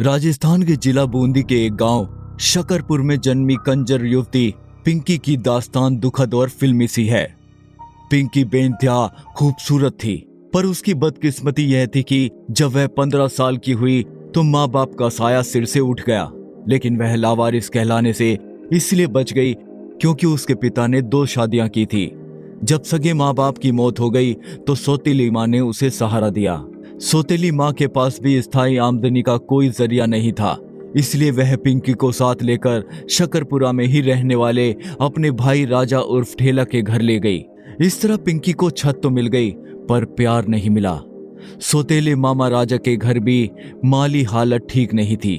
राजस्थान के जिला बूंदी के एक गांव शकरपुर में जन्मी कंजर युवती पिंकी की दास्तान दुखद और फिल्मी सी है। पिंकी बेइंतहा खूबसूरत थी, पर उसकी बदकिस्मती यह थी कि जब वह 15 साल की हुई तो माँ बाप का साया सिर से उठ गया। लेकिन वह लावारिस कहलाने से इसलिए बच गई क्योंकि उसके पिता ने 2 शादियां की थी। जब सगे माँ बाप की मौत हो गई तो सौतेली माँ ने उसे सहारा दिया। सौतेली माँ के पास भी स्थायी आमदनी का कोई जरिया नहीं था, इसलिए वह पिंकी को साथ लेकर शकरपुरा में ही रहने वाले अपने भाई राजा उर्फ ठेला के घर ले गई। इस तरह पिंकी को छत तो मिल गई, पर प्यार नहीं मिला। सौतेले मामा राजा के घर भी माली हालत ठीक नहीं थी।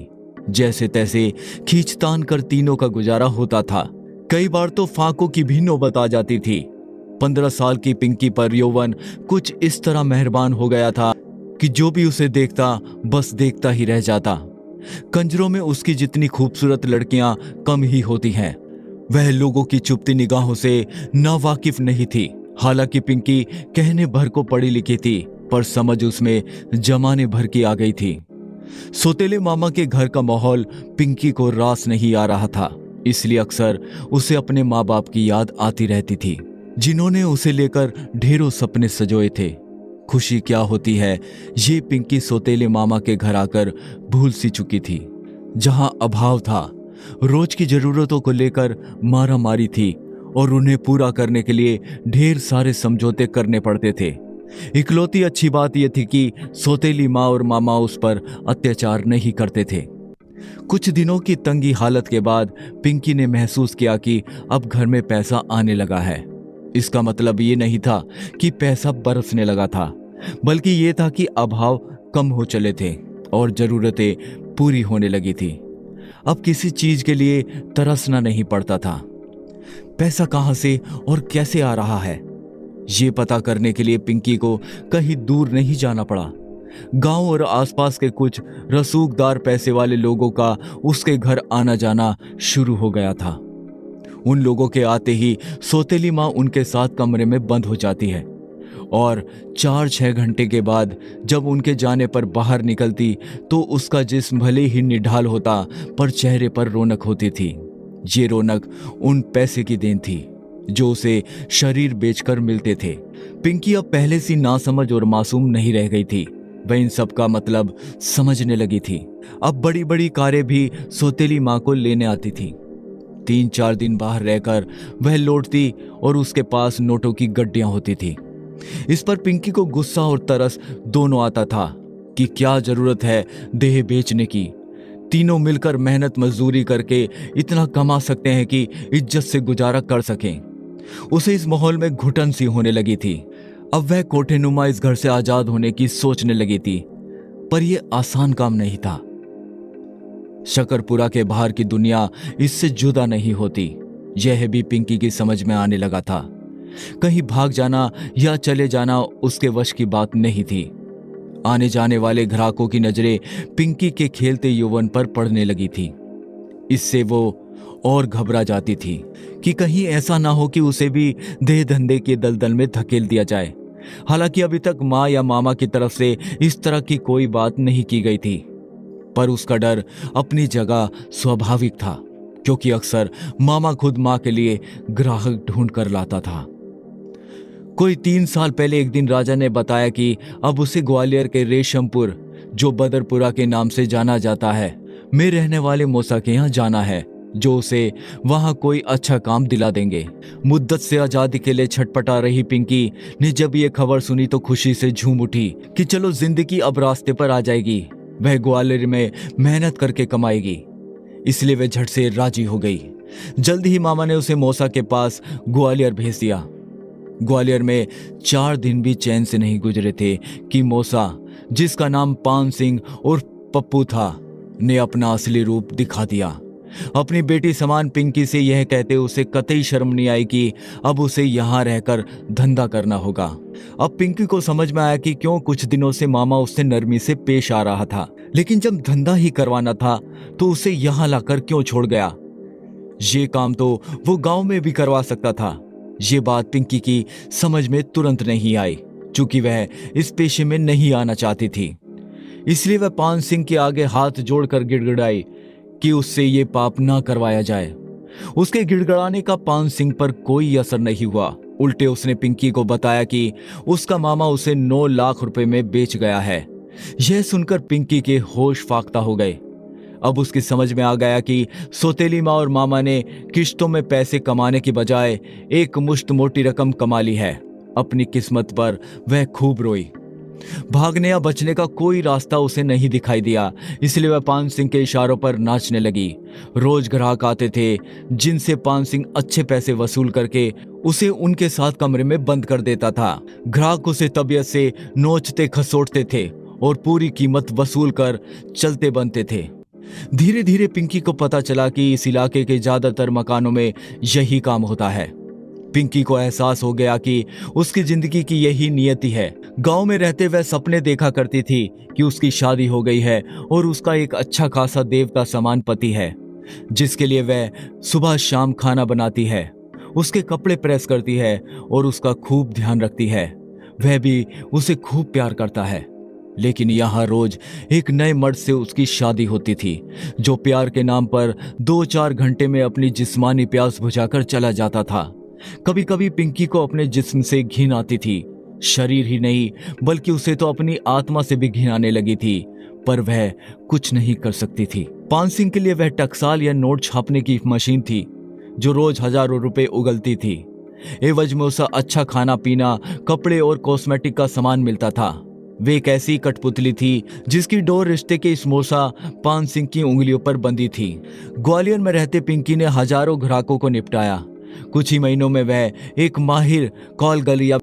जैसे तैसे खींचतान कर तीनों का गुजारा होता था। कई बार तो फांकों की भी नौबत आ जाती थी। 15 साल की पिंकी पर यौवन कुछ इस तरह मेहरबान हो गया था कि जो भी उसे देखता बस देखता ही रह जाता। कंजरों में उसकी जितनी खूबसूरत लड़कियां कम ही होती हैं। वह लोगों की चुपती निगाहों से नावाकिफ नहीं थी। हालांकि पिंकी कहने भर को पढ़ी लिखी थी, पर समझ उसमें जमाने भर की आ गई थी। सौतेले मामा के घर का माहौल पिंकी को रास नहीं आ रहा था, इसलिए अक्सर उसे अपने माँ बाप की याद आती रहती थी, जिन्होंने उसे लेकर ढेरों सपने सजोए थे। खुशी क्या होती है ये पिंकी सौतेले मामा के घर आकर भूल सी चुकी थी। जहां अभाव था, रोज की जरूरतों को लेकर मारा मारी थी और उन्हें पूरा करने के लिए ढेर सारे समझौते करने पड़ते थे। इकलौती अच्छी बात यह थी कि सौतेली माँ और मामा उस पर अत्याचार नहीं करते थे। कुछ दिनों की तंगी हालत के बाद पिंकी ने महसूस किया कि अब घर में पैसा आने लगा है। इसका मतलब ये नहीं था कि पैसा बरसने लगा था, बल्कि ये था कि अभाव कम हो चले थे और जरूरतें पूरी होने लगी थी। अब किसी चीज के लिए तरसना नहीं पड़ता था। पैसा कहां से और कैसे आ रहा है, ये पता करने के लिए पिंकी को कहीं दूर नहीं जाना पड़ा। गांव और आसपास के कुछ रसूखदार पैसे वाले लोगों का उसके घर आना जाना शुरू हो गया था। उन लोगों के आते ही सौतेली माँ उनके साथ कमरे में बंद हो जाती है और 4-6 घंटे के बाद जब उनके जाने पर बाहर निकलती तो उसका जिस्म भले ही निढाल होता, पर चेहरे पर रौनक होती थी। ये रौनक उन पैसे की देन थी जो उसे शरीर बेचकर मिलते थे। पिंकी अब पहले सी नासमझ और मासूम नहीं रह गई थी। वह इन सब का मतलब समझने लगी थी। अब बड़ी बड़ी कारें भी सौतेली माँ को लेने आती थी। 3-4 दिन बाहर रहकर वह लौटती और उसके पास नोटों की गड्डियां होती थी। इस पर पिंकी को गुस्सा और तरस दोनों आता था कि क्या जरूरत है देह बेचने की। तीनों मिलकर मेहनत मजदूरी करके इतना कमा सकते हैं कि इज्जत से गुजारा कर सकें। उसे इस माहौल में घुटन सी होने लगी थी। अब वह कोठेनुमा इस घर से आजाद होने की सोचने लगी थी, पर यह आसान काम नहीं था। शकरपुरा के बाहर की दुनिया इससे जुदा नहीं होती, यह भी पिंकी की समझ में आने लगा था। कहीं भाग जाना या चले जाना उसके वश की बात नहीं थी। आने जाने वाले ग्राहकों की नजरें पिंकी के खेलते यौवन पर पड़ने लगी थी। इससे वो और घबरा जाती थी कि कहीं ऐसा ना हो कि उसे भी देह धंधे के दलदल में धकेल दिया जाए। हालांकि अभी तक माँ या मामा की तरफ से इस तरह की कोई बात नहीं की गई थी, पर उसका डर अपनी जगह स्वाभाविक था, क्योंकि अक्सर मामा खुद माँ के लिए ग्राहक ढूंढ कर लाता था। कोई 3 साल पहले एक दिन राजा ने बताया कि अब उसे ग्वालियर के रेशमपुर, जो बदरपुरा के नाम से जाना जाता है, में रहने वाले मौसा के यहाँ जाना है, जो उसे वहां कोई अच्छा काम दिला देंगे। मुद्दत से आजादी के लिए छटपटा रही पिंकी ने जब ये खबर सुनी तो खुशी से झूम उठी कि चलो जिंदगी अब रास्ते पर आ जाएगी। वह ग्वालियर में मेहनत करके कमाएगी, इसलिए वह झट से राजी हो गई। जल्द ही मामा ने उसे मौसा के पास ग्वालियर भेज दिया। ग्वालियर में 4 दिन भी चैन से नहीं गुजरे थे कि मौसा, जिसका नाम पान सिंह और पप्पू था, ने अपना असली रूप दिखा दिया। अपनी बेटी समान पिंकी से यह कहते उसे कतई शर्म नहीं आई कि अब उसे यहाँ रहकर धंधा करना होगा। अब पिंकी को समझ में आया कि क्यों कुछ दिनों से मामा उससे नरमी से पेश आ रहा था, लेकिन जब धंधा ही करवाना था तो उसे यहाँ लाकर क्यों छोड़ गया। ये काम तो वो गांव में भी करवा सकता था। ये बात पिंकी की समझ में तुरंत नहीं आई, चूंकि वह इस पेशे में नहीं आना चाहती थी। इसलिए वह पान सिंह के आगे हाथ जोड़कर गिड़गिड़ाई कि उससे ये पाप ना करवाया जाए। उसके गिड़गिड़ाने का पान सिंह पर कोई असर नहीं हुआ। उल्टे उसने पिंकी को बताया कि उसका मामा उसे 9 लाख रुपए में बेच गया है। यह सुनकर पिंकी के होश फाख्ता हो गए। अब उसकी समझ में आ गया कि सौतेली माँ और मामा ने किश्तों में पैसे कमाने की बजाय एक मुश्त मोटी रकम कमा ली है। अपनी किस्मत पर वह खूब रोई। भागने या बचने का कोई रास्ता उसे नहीं दिखाई दिया, इसलिए वह पान सिंह के इशारों पर नाचने लगी। रोज ग्राहक आते थे जिनसे पान सिंह अच्छे पैसे वसूल करके उसे उनके साथ कमरे में बंद कर देता था। ग्राहक उसे तबीयत से नोचते खसोटते थे और पूरी कीमत वसूल कर चलते बनते थे। धीरे धीरे पिंकी को पता चला कि इस इलाके के ज्यादातर मकानों में यही काम होता है। पिंकी को एहसास हो गया कि उसकी जिंदगी की यही नियति है। गांव में रहते वह सपने देखा करती थी कि उसकी शादी हो गई है और उसका एक अच्छा खासा देवता समान पति है, जिसके लिए वह सुबह शाम खाना बनाती है, उसके कपड़े प्रेस करती है और उसका खूब ध्यान रखती है। वह भी उसे खूब प्यार करता है। लेकिन यहाँ रोज एक नए मर्द से उसकी शादी होती थी, जो प्यार के नाम पर 2-4 घंटे में अपनी जिस्मानी प्यास बुझाकर चला जाता था। कभी कभी पिंकी को अपने जिस्म से घिन आती थी। शरीर ही नहीं बल्कि उसे तो अपनी आत्मा से भी घिन आने लगी थी, पर वह कुछ नहीं कर सकती थी। पान सिंह के लिए वह टकसाल या नोट छापने की मशीन थी, जो रोज हजारों रुपए उगलती थी। एवज में उसे अच्छा खाना पीना, कपड़े और कॉस्मेटिक का सामान मिलता था। वे एक ऐसी कठपुतली थी जिसकी डोर रिश्ते के इस मोसा पान सिंह की उंगलियों पर बंधी थी। ग्वालियर में रहते पिंकी ने हजारों ग्राहकों को निपटाया। कुछ ही महीनों में वह एक माहिर कॉल गर्ल या